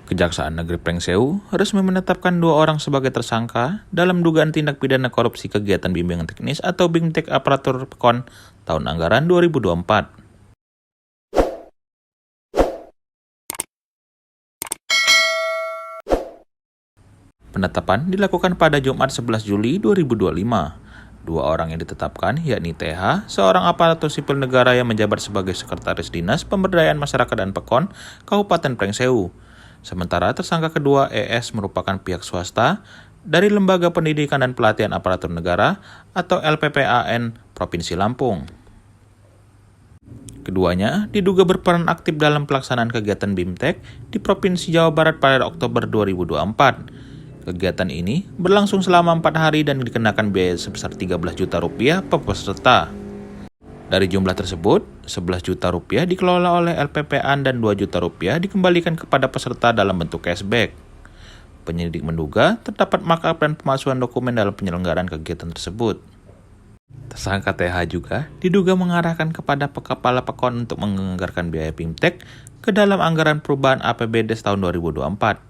Kejaksaan Negeri Pringsewu resmi menetapkan 2 orang sebagai tersangka dalam dugaan tindak pidana korupsi kegiatan bimbingan teknis atau BIMTEK aparatur PKON tahun anggaran 2024. Penetapan dilakukan pada Jumat 11 Juli 2025. 2 orang yang ditetapkan yakni TH, seorang aparatur sipil negara yang menjabat sebagai Sekretaris Dinas Pemberdayaan Masyarakat dan PKON Kabupaten Pringsewu. Sementara tersangka kedua ES merupakan pihak swasta dari Lembaga Pendidikan dan Pelatihan Aparatur Negara atau LPPAN Provinsi Lampung. Keduanya diduga berperan aktif dalam pelaksanaan kegiatan BIMTEK di Provinsi Jawa Barat pada Oktober 2024. Kegiatan ini berlangsung selama 4 hari dan dikenakan biaya sebesar Rp13 juta per peserta. Dari jumlah tersebut, Rp11 juta dikelola oleh LPPAN dan Rp2 juta dikembalikan kepada peserta dalam bentuk cashback. Penyidik menduga terdapat markup dan pemalsuan dokumen dalam penyelenggaraan kegiatan tersebut. Tersangka TH juga diduga mengarahkan kepada kepala PKON untuk menganggarkan biaya BIMTEK ke dalam anggaran perubahan APBD tahun 2024.